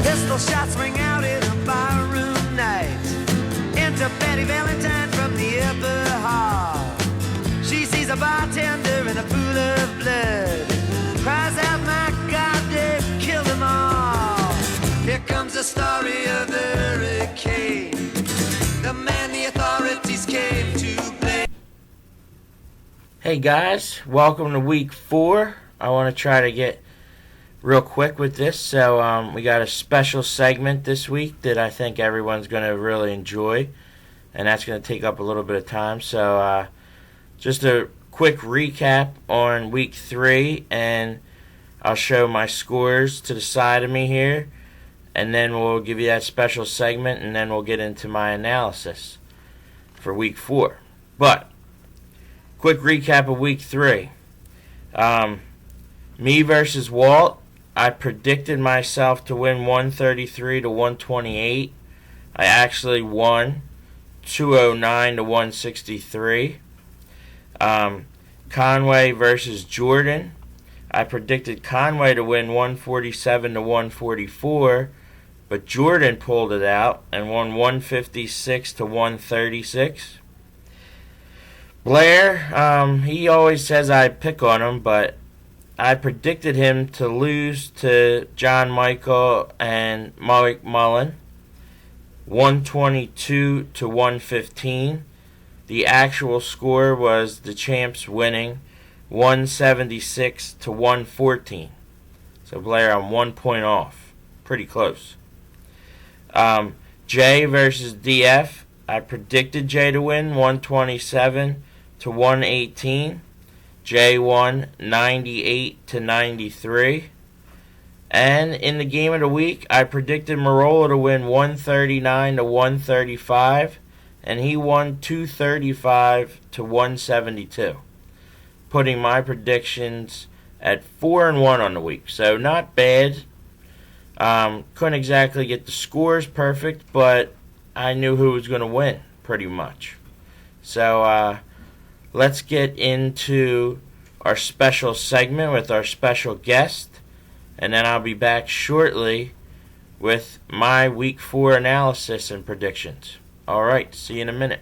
Pistol shots ring out in a barroom night. Enter Betty Valentine from the upper hall. She sees a bartender in a pool of blood. Cries out, my God, they've killed them all. Here comes the story of the hurricane. The man the authorities came to blame. Hey guys, welcome to week 4. I want to try to get real quick with this. So we got a special segment this week that I think everyone's going to really enjoy. And that's going to take up a little bit of time. So just a quick recap on week 3. And I'll show my scores to the side of me here. And then we'll give you that special segment. And then we'll get into my analysis for week 4. But quick recap of week 3. Me versus Walt. I predicted myself to win 133 to 128. I actually won 209 to 163. Conway versus Jordan. I predicted Conway to win 147 to 144, but Jordan pulled it out and won 156 to 136. Blair, he always says I pick on him, but I predicted him to lose to John Michael and Mike Mullen, 122 to 115. The actual score was the champs winning 176 to 114. So Blair, I'm 1 point off. Pretty close. Jay versus DF. I predicted Jay to win 127 to 118. Jay won 98 to 93. And in the game of the week, I predicted Marola to win 139 to 135, and he won 235 to 172, putting my predictions at 4-1 on the week. So not bad. Couldn't exactly get the scores perfect, but I knew who was going to win pretty much. So let's get into our special segment with our special guest, and then I'll be back shortly with my week 4 analysis and predictions. Alright, see you in a minute.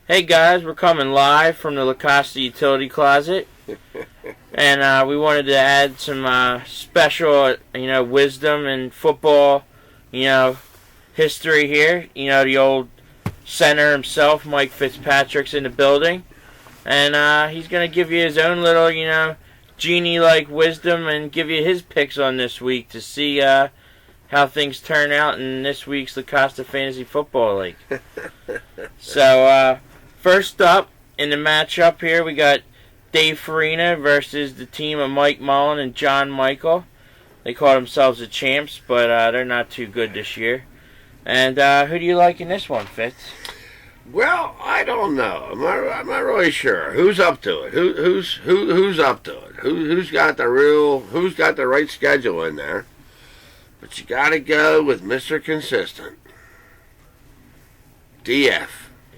Hey guys, we're coming live from the La Costa Utility Closet, and we wanted to add some special, wisdom and football, history here. The old center himself, Mike Fitzpatrick's in the building, and he's gonna give you his own little, genie-like wisdom and give you his picks on this week to see how things turn out in this week's La Costa Fantasy Football League. So, first up in the matchup here, we got Dave Farina versus the team of Mike Mullen and John Michael. They call themselves the champs, but they're not too good this year. And who do you like in this one, Fitz? Well, I don't know. I'm not really sure. Who's up to it? Who's up to it? Who's got the right schedule in there? But you got to go with Mr. Consistent. DF.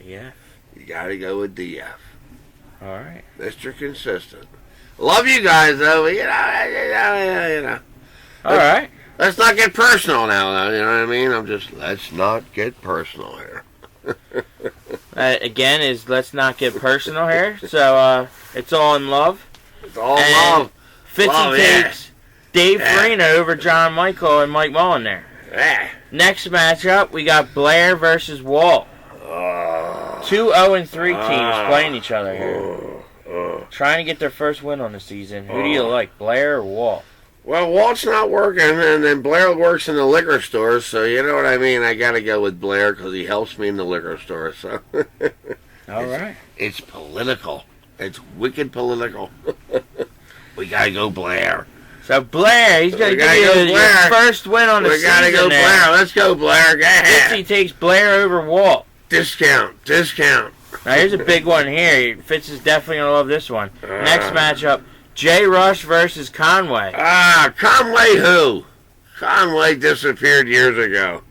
Yeah. You got to go with DF. All right. Mr. Consistent. Love you guys, though. You know. All right. Let's not get personal now, you know what I mean? let's not get personal here. Again, let's not get personal here. So, it's all in love. It's all in love. Fitzy takes Dave Farina over John Michael and Mike Mullen there. Yeah. Next matchup, we got Blair versus Walt. 2 0-3 teams playing each other here. Trying to get their first win on the season. Who do you like, Blair or Walt? Well, Walt's not working, and then Blair works in the liquor store, so you know what I mean? I got to go with Blair because he helps me in the liquor store. So All right. It's political. It's wicked political. We got to go Blair. So Blair, he's going to give you your first win on the season. We got to go Blair. Let's go Blair. Go ahead. He takes Blair over Walt. Discount. Now, here's a big one here. Fitz is definitely going to love this one. Next matchup, Jay Rush versus Conway. Conway who? Conway disappeared years ago.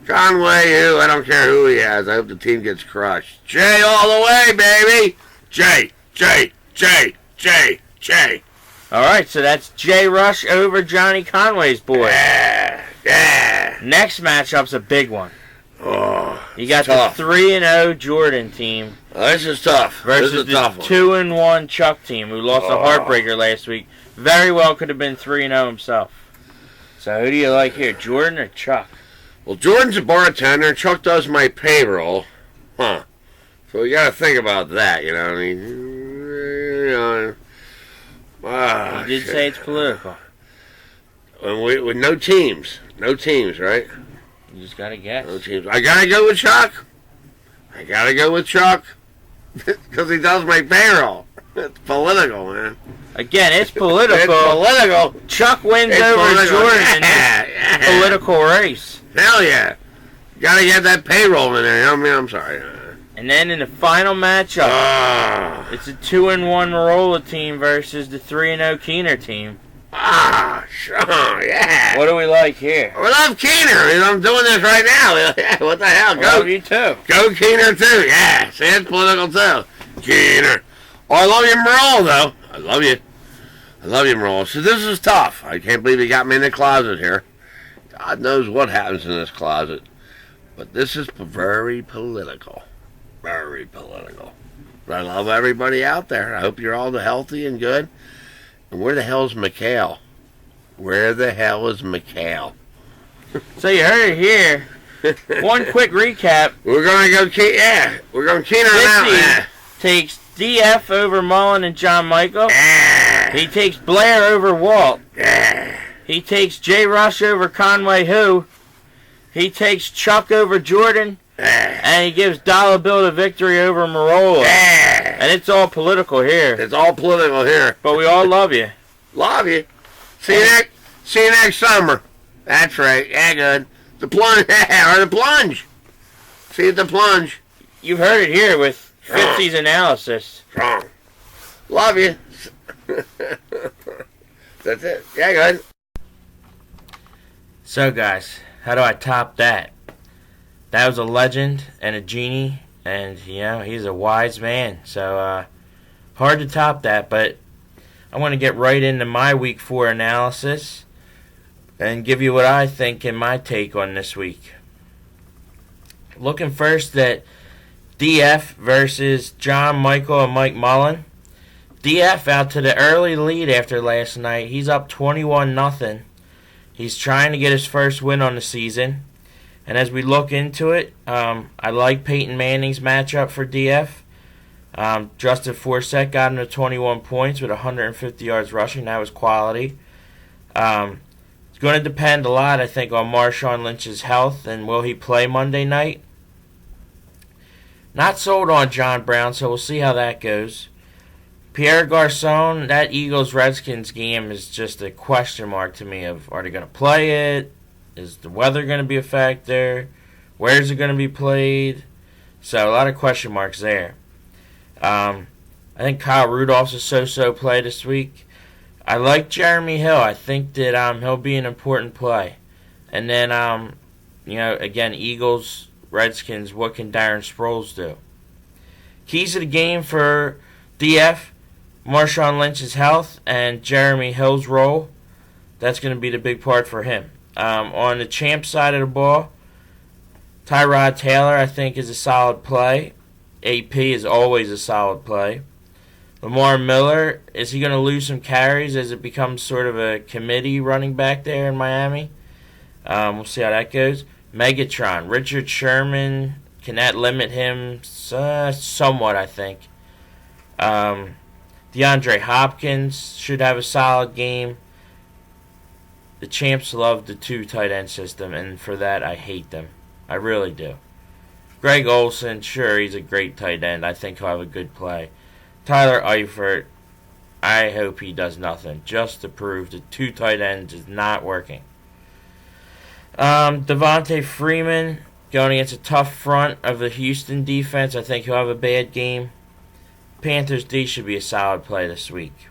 Conway who? I don't care who he has. I hope the team gets crushed. Jay all the way, baby. Jay. All right, so that's Jay Rush over Johnny Conway's boy. Yeah. Next matchup's a big one. Oh, You got tough. the 3-0 Jordan team This is tough. versus This is a the tough one. 2-1 Chuck team, who lost a heartbreaker last week. Very well could have been 3-0 himself. So who do you like here, Jordan or Chuck? Well, Jordan's a bartender. Chuck does my payroll. Huh. So you got to think about that, you know what I mean? You did say it's political. With no teams. No teams, right? You just got to guess. No teams. I got to go with Chuck. Because he does my payroll. It's political, man. Again, it's political. It's political. Chuck wins It's over political. Jordan in Yeah, this yeah. political race. Hell yeah. Got to get that payroll in there. I mean, I'm sorry. And then in the final matchup, it's a 2-1 Marola team versus the 3-0 Keener team. Sure, yeah. What do we like here? We love Keener. I mean, I'm doing this right now. What the hell? I love you too. Go Keener too. Yeah, see, it's political too. Keener. Oh, I love you, Merle, though. I love you, Merle. So this is tough. I can't believe he got me in the closet here. God knows what happens in this closet. But this is very political. Very political. But I love everybody out there. I hope you're all healthy and good. And where the hell is Mikhail? Where the hell is Mikhail? So you heard it here. One quick recap. We're going to go we're going to Keener out. 50 Yeah. takes DF over Mullen and John Michael. Yeah. He takes Blair over Walt. Yeah. He takes Jay Rush over Conway Who. He takes Chuck over Jordan. Yeah. And he gives Dollar Bill the victory over Marola. Yeah. And it's all political here. It's all political here. But we all love you. Love you. See you next summer. That's right. Yeah, good. The plunge. Or the plunge. See you at the plunge. You've heard it here with Fitzy's analysis. Strong. Love you. That's it. Yeah, good. So, guys, how do I top that? That was a legend and a genie, and, he's a wise man. So, hard to top that, but I want to get right into my Week 4 analysis and give you what I think and my take on this week. Looking first at DF versus John Michael and Mike Mullen. DF out to the early lead after last night. He's up 21-0. He's trying to get his first win on the season. And as we look into it, I like Peyton Manning's matchup for DF. Justin Forsett got him to 21 points with 150 yards rushing. That was quality. It's going to depend a lot, I think, on Marshawn Lynch's health and will he play Monday night. Not sold on John Brown, so we'll see how that goes. Pierre Garçon, that Eagles-Redskins game is just a question mark to me of, are they going to play it? Is the weather going to be a factor? Where's it going to be played? So a lot of question marks there. I think Kyle Rudolph's a so-so play this week. I like Jeremy Hill. I think that he'll be an important play. And then, again, Eagles, Redskins, what can Darren Sproles do? Keys of the game for DF, Marshawn Lynch's health and Jeremy Hill's role. That's going to be the big part for him. On the champ side of the ball, Tyrod Taylor, I think, is a solid play. AP is always a solid play. Lamar Miller, is he going to lose some carries as it becomes sort of a committee running back there in Miami? We'll see how that goes. Megatron, Richard Sherman, can that limit him? Somewhat, I think. DeAndre Hopkins should have a solid game. The champs love the two tight end system, and for that I hate them. I really do. Greg Olsen, sure, he's a great tight end. I think he'll have a good play. Tyler Eifert, I hope he does nothing just to prove the two tight ends is not working. Devontae Freeman, Going against a tough front of the Houston defense, I think he'll have a bad game. Panthers D should be a solid play this week.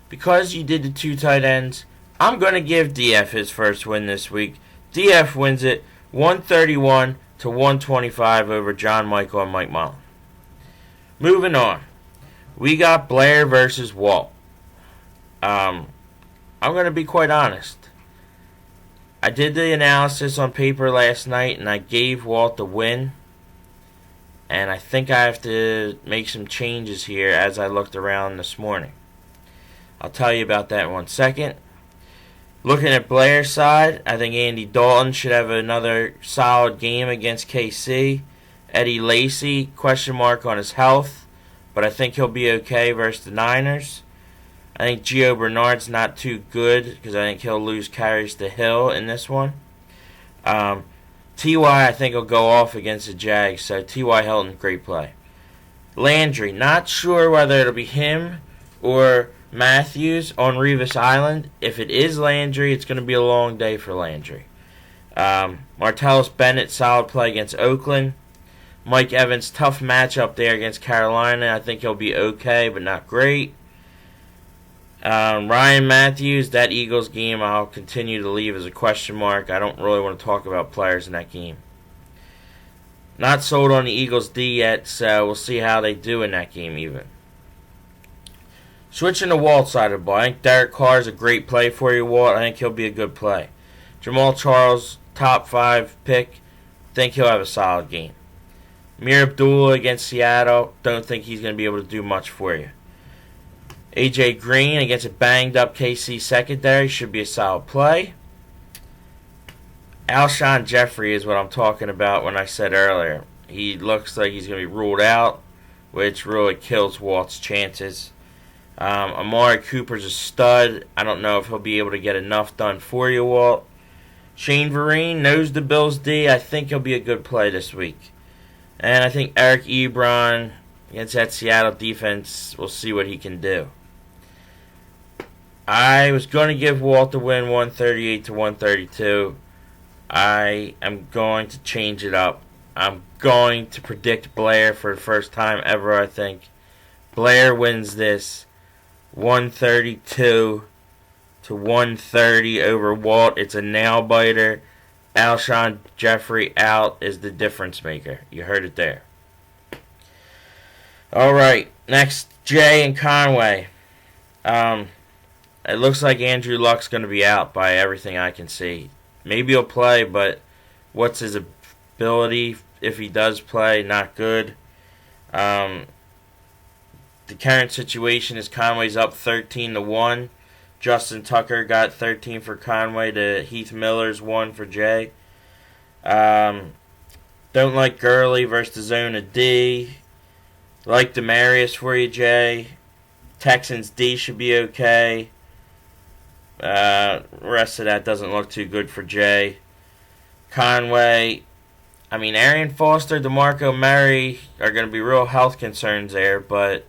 Because you did the 2 tight ends, I'm going to give DF his first win this week. DF wins it 131 to 125 over John Michael and Mike Mullen. Moving on. We got Blair versus Walt. I'm going to be quite honest. I did the analysis on paper last night, and I gave Walt the win. And I think I have to make some changes here as I looked around this morning. I'll tell you about that in 1 second. Looking at Blair's side, I think Andy Dalton should have another solid game against KC. Eddie Lacy, question mark on his health, but I think he'll be okay versus the Niners. I think Gio Bernard's not too good because I think he'll lose carries to Hill in this one. T.Y. I think will go off against the Jags, so T.Y. Hilton, great play. Landry, not sure whether it'll be him or Matthews on Revis Island. If it is Landry, it's going to be a long day for Landry. Martellus Bennett, solid play against Oakland. Mike Evans, tough matchup there against Carolina. I think he'll be okay, but not great. Ryan Matthews, that Eagles game I'll continue to leave as a question mark. I don't really want to talk about players in that game. Not sold on the Eagles D yet, so we'll see how they do in that game even. Switching to Walt's side of the ball, I think Derek Carr is a great play for you, Walt. I think he'll be a good play. Jamal Charles, top 5 pick. Think he'll have a solid game. Amir Abdullah against Seattle, don't think he's going to be able to do much for you. A.J. Green against a banged-up KC secondary should be a solid play. Alshon Jeffrey is what I'm talking about when I said earlier. He looks like he's going to be ruled out, which really kills Walt's chances. Amari Cooper's a stud. I don't know if he'll be able to get enough done for you, Walt. Shane Vereen knows the Bills D. I think he'll be a good play this week. And I think Eric Ebron against that Seattle defense, we'll see what he can do. I was going to give Walt the win 138 to 132. I am going to change it up. I'm going to predict Blair for the first time ever, I think. Blair wins this 132 to 130 over Walt. It's a nail-biter. Alshon Jeffrey out is the difference maker. You heard it there. All right, next, Jay and Conway. It looks like Andrew Luck's going to be out by everything I can see. Maybe he'll play, but what's his ability if he does play? Not good. The current situation is Conway's up 13-1. Justin Tucker got 13 for Conway to Heath Miller's 1 for Jay. Don't like Gurley versus the zone of D. Like Demarius for you, Jay. Texans D should be okay. Rest of that doesn't look too good for Jay. Conway, Arian Foster, DeMarco Murray are going to be real health concerns there, but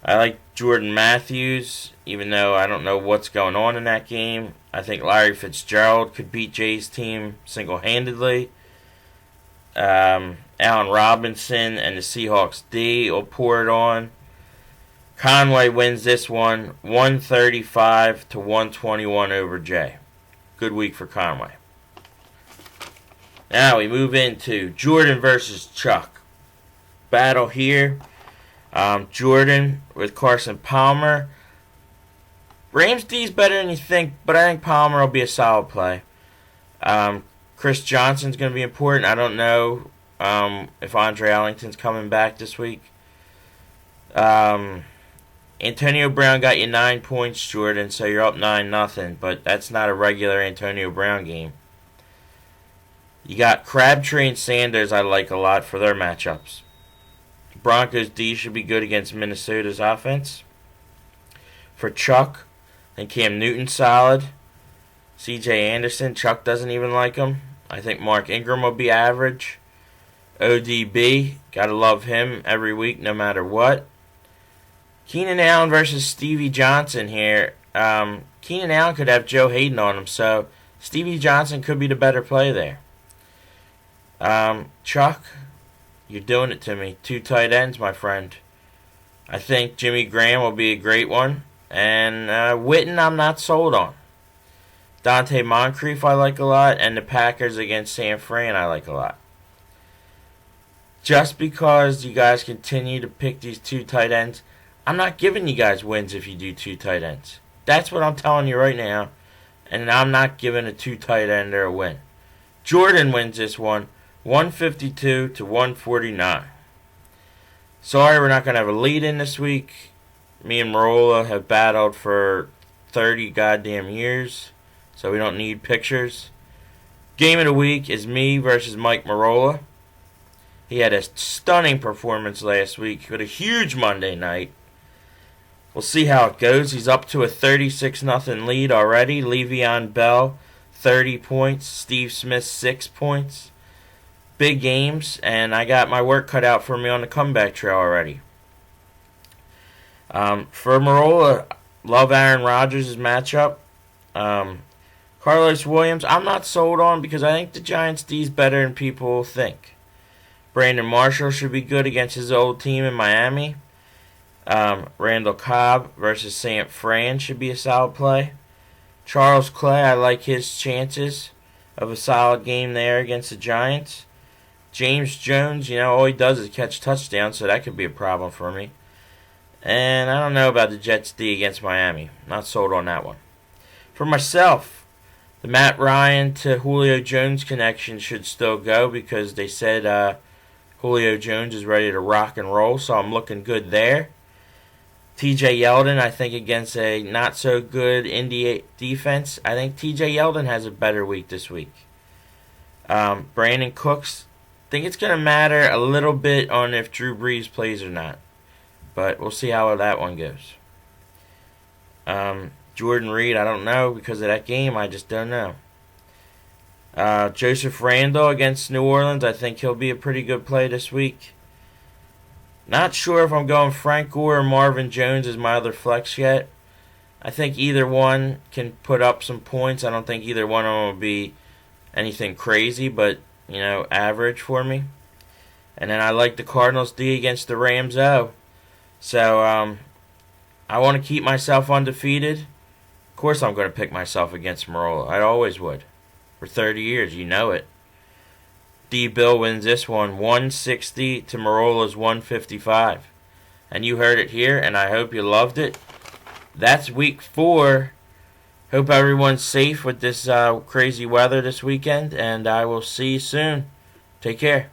I like Jordan Matthews, even though I don't know what's going on in that game. I think Larry Fitzgerald could beat Jay's team single-handedly. Allen Robinson and the Seahawks D will pour it on. Conway wins this one 135 to 121 over Jay. Good week for Conway. Now we move into Jordan versus Chuck. Battle here. Jordan with Carson Palmer. Rams D's better than you think, but I think Palmer will be a solid play. Chris Johnson's going to be important. I don't know if Andre Ellington's coming back this week. Antonio Brown got you 9 points, Jordan, so you're up 9-0, but that's not a regular Antonio Brown game. You got Crabtree and Sanders I like a lot for their matchups. Broncos D should be good against Minnesota's offense. For Chuck, I think Cam Newton's solid. C.J. Anderson, Chuck doesn't even like him. I think Mark Ingram will be average. ODB, gotta love him every week no matter what. Keenan Allen versus Stevie Johnson here. Keenan Allen could have Joe Hayden on him, so Stevie Johnson could be the better play there. Chuck, you're doing it to me. 2 tight ends, my friend. I think Jimmy Graham will be a great one. And Witten, I'm not sold on. Dante Moncrief, I like a lot. And the Packers against San Fran, I like a lot. Just because you guys continue to pick these 2 tight ends, I'm not giving you guys wins if you do 2 tight ends. That's what I'm telling you right now. And I'm not giving a 2 tight ender a win. Jordan wins this one, 152 to 149. Sorry, we're not going to have a lead in this week. Me and Marola have battled for 30 goddamn years, so we don't need pictures. Game of the week is me versus Mike Marola. He had a stunning performance last week with a huge Monday night. We'll see how it goes. He's up to a 36-0 lead already. Le'Veon Bell, 30 points. Steve Smith, 6 points. Big games, and I got my work cut out for me on the comeback trail already. For Marola, love Aaron Rodgers' matchup. Carlos Williams, I'm not sold on because I think the Giants' D is better than people think. Brandon Marshall should be good against his old team in Miami. Randall Cobb versus San Fran should be a solid play. Charles Clay, I like his chances of a solid game there against the Giants. James Jones, all he does is catch touchdowns, so that could be a problem for me. And I don't know about the Jets D against Miami. Not sold on that one. For myself, the Matt Ryan to Julio Jones connection should still go because they said Julio Jones is ready to rock and roll, so I'm looking good there. TJ Yeldon, I think against a not-so-good Indy defense, I think TJ Yeldon has a better week this week. Brandon Cooks, I think it's going to matter a little bit on if Drew Brees plays or not. But we'll see how that one goes. Jordan Reed, I don't know because of that game. I just don't know. Joseph Randall against New Orleans, I think he'll be a pretty good play this week. Not sure if I'm going Frank Gore or Marvin Jones as my other flex yet. I think either one can put up some points. I don't think either one of them will be anything crazy, but, average for me. And then I like the Cardinals D against the Rams O. So, I want to keep myself undefeated. Of course I'm going to pick myself against Marola. I always would. For 30 years, you know it. D. Bill wins this one, 160 to Marola's 155. And you heard it here, and I hope you loved it. That's week 4. Hope everyone's safe with this crazy weather this weekend, and I will see you soon. Take care.